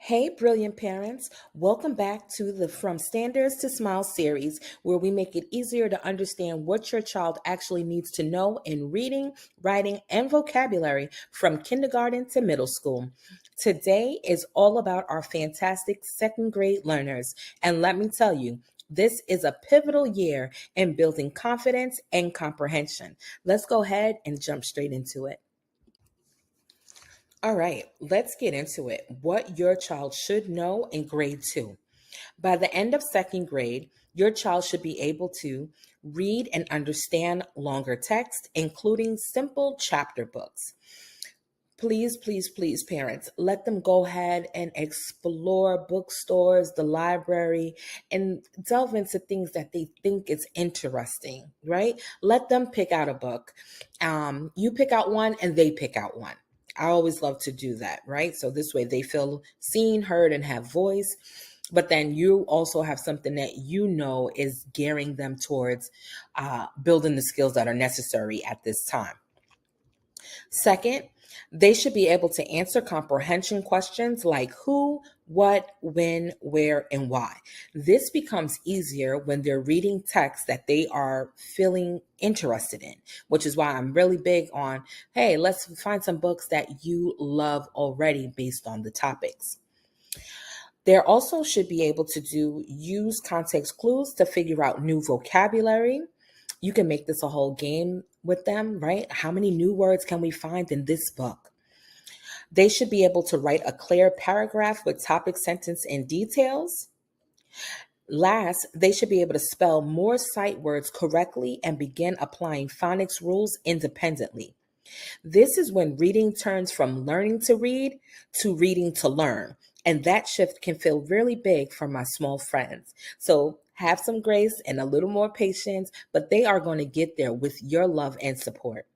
Hey, brilliant parents. Welcome back to the From Standards to Smiles series, where we make it easier to understand what your child actually needs to know in reading, writing, and vocabulary from kindergarten to middle school. Today is all about our fantastic second grade learners. And let me tell you, this is a pivotal year in building confidence and comprehension. Let's go ahead and jump straight into it. All right, let's get into it. What your child should know in grade two. By the end of second grade, your child should be able to read and understand longer text, including simple chapter books. Please, please, please, parents, let them go ahead and explore bookstores, the library, and delve into things that they think is interesting, right? Let them pick out a book. You pick out one and they pick out one. I always love to do that, right? So this way they feel seen, heard, and have voice. But then you also have something that you know is gearing them towards building the skills that are necessary at this time. Second, they should be able to answer comprehension questions like who, what, when, where, and why. This becomes easier when they're reading text that they are feeling interested in, which is why I'm really big on, hey, let's find some books that you love already based on the topics. They also should be able to use context clues to figure out new vocabulary. You can make this a whole game with them, right? How many new words can we find in this book? They should be able to write a clear paragraph with topic, sentence, and details. Last, they should be able to spell more sight words correctly and begin applying phonics rules independently. This is when reading turns from learning to read to reading to learn. And that shift can feel really big for my small friends. So have some grace and a little more patience, but they are going to get there with your love and support.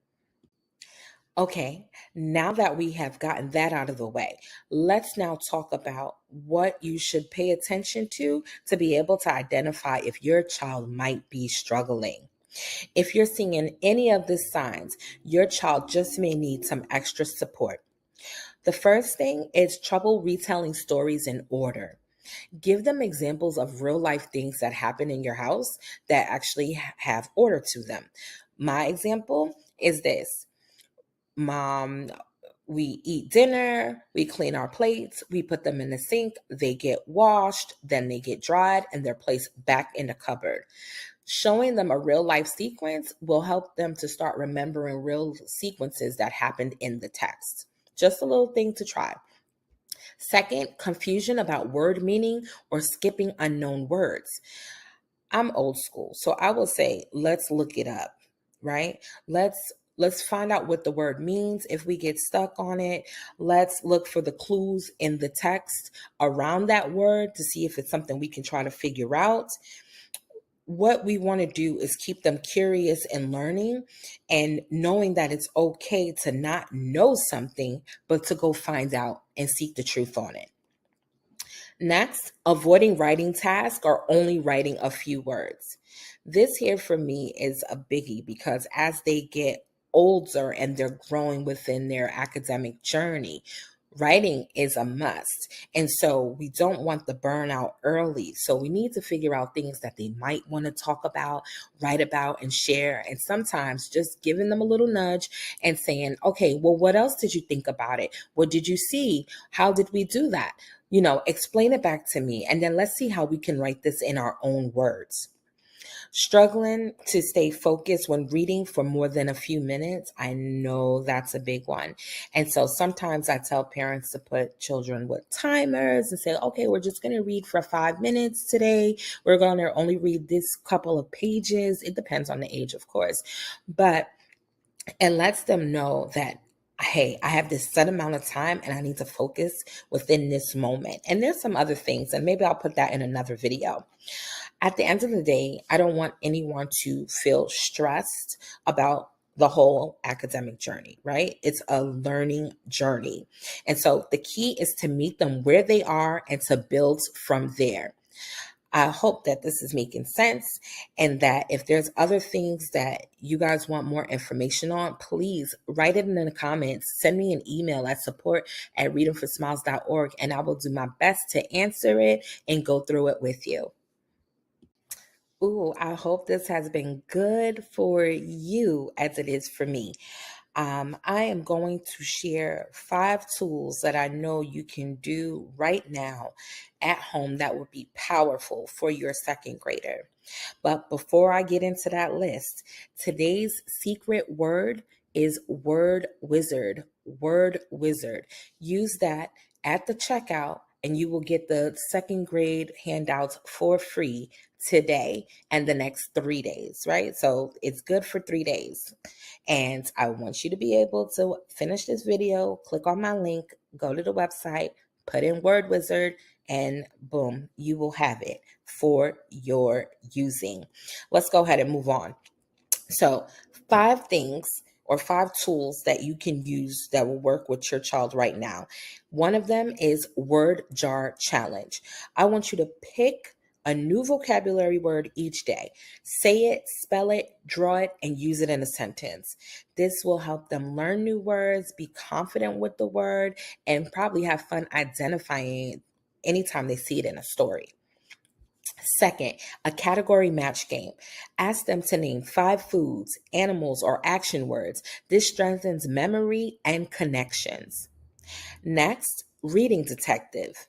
Okay, now that we have gotten that out of the way, let's now talk about what you should pay attention to be able to identify if your child might be struggling. If you're seeing any of the signs, your child just may need some extra support. The first thing is trouble retelling stories in order. Give them examples of real life things that happen in your house that actually have order to them. My example is this: Mom, we eat dinner, we clean our plates, we put them in the sink, they get washed, then they get dried, and they're placed back in the cupboard. Showing them a real life sequence will help them to start remembering real sequences that happened in the text. Just a little thing to try. Second, confusion about word meaning or skipping unknown words. I'm old school, so I will say, let's look it up, right? Let's find out what the word means. If we get stuck on it, let's look for the clues in the text around that word to see if it's something we can try to figure out. What we want to do is keep them curious and learning and knowing that it's okay to not know something, but to go find out and seek the truth on it. Next, avoiding writing tasks or only writing a few words. This here for me is a biggie because as they get older and they're growing within their academic journey, writing is a must. And so we don't want the burnout early. So we need to figure out things that they might want to talk about, write about, and share. And sometimes just giving them a little nudge and saying, okay, well, what else did you think about it? What did you see? How did we do that? Explain it back to me. And then let's see how we can write this in our own words. Struggling to stay focused when reading for more than a few minutes. I know that's a big one. And so sometimes I tell parents to put children with timers and say, okay, we're just going to read for 5 minutes today. We're going to only read this couple of pages. It depends on the age, of course. But it lets them know that, hey, I have this set amount of time and I need to focus within this moment. And there's some other things, and maybe I'll put that in another video. At the end of the day, I don't want anyone to feel stressed about the whole academic journey, right? It's a learning journey. And so the key is to meet them where they are and to build from there. I hope that this is making sense, and that if there's other things that you guys want more information on, please write it in the comments. Send me an email at support@readingforsmiles.org, and I will do my best to answer it and go through it with you. Ooh, I hope this has been good for you as it is for me. I am going to share 5 tools that I know you can do right now at home that would be powerful for your second grader. But before I get into that list, today's secret word is word wizard. Word wizard. Use that at the checkout and you will get the second grade handouts for free today and the next 3 days, right? So it's good for 3 days. And I want you to be able to finish this video, click on my link, go to the website, put in Word Wizard, and boom, you will have it for your using. Let's go ahead and move on. So, 5 things or 5 tools that you can use that will work with your child right now. One of them is Word Jar Challenge. I want you to pick a new vocabulary word each day. Say it, spell it, draw it, and use it in a sentence. This will help them learn new words, be confident with the word, and probably have fun identifying it anytime they see it in a story. Second, a category match game. Ask them to name 5 foods, animals, or action words. This strengthens memory and connections. Next, reading detective.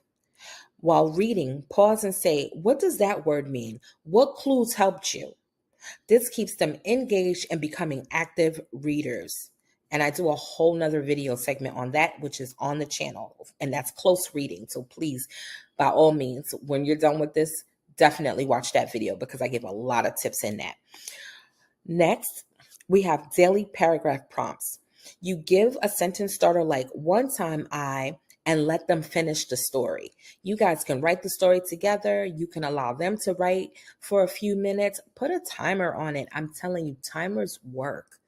While reading, pause and say, what does that word mean? What clues helped you? This keeps them engaged and becoming active readers. And I do a whole nother video segment on that, which is on the channel, and that's close reading. So please, by all means, when you're done with this, definitely watch that video because I give a lot of tips in that. Next, we have daily paragraph prompts. You give a sentence starter like one time I, and let them finish the story. You guys can write the story together. You can allow them to write for a few minutes. Put a timer on it. I'm telling you, timers work.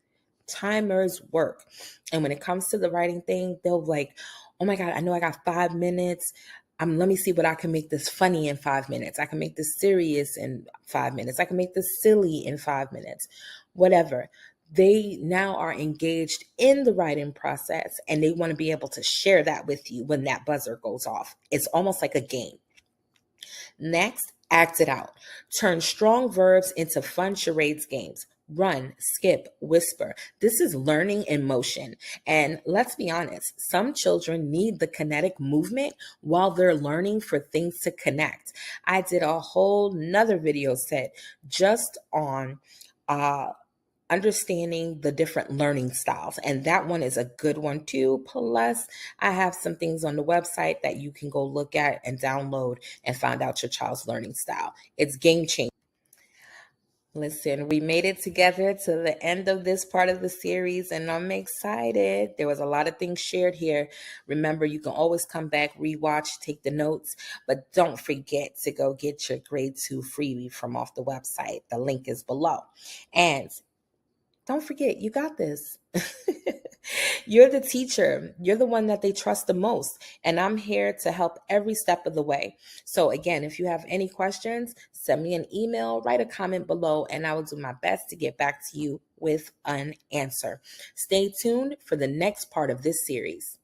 Timers work. And when it comes to the writing thing, they'll be like, oh my God, I know I got 5 minutes. Let me see what I can make this funny in 5 minutes. I can make this serious in 5 minutes. I can make this silly in 5 minutes. Whatever. They now are engaged in the writing process and they want to be able to share that with you when that buzzer goes off. It's almost like a game. Next, act it out. Turn strong verbs into fun charades games. Run, skip, whisper. This is learning in motion. And let's be honest, some children need the kinetic movement while they're learning for things to connect. I did a whole nother video set just on understanding the different learning styles. And that one is a good one too. Plus, I have some things on the website that you can go look at and download and find out your child's learning style. It's game changing. Listen, we made it together to the end of this part of the series, and I'm excited. There was a lot of things shared here. Remember, you can always come back, rewatch, take the notes, but don't forget to go get your grade 2 freebie from off the website. The link is below. And don't forget, you got this. You're the teacher. You're the one that they trust the most. And I'm here to help every step of the way. So again, if you have any questions, send me an email, write a comment below, and I will do my best to get back to you with an answer. Stay tuned for the next part of this series.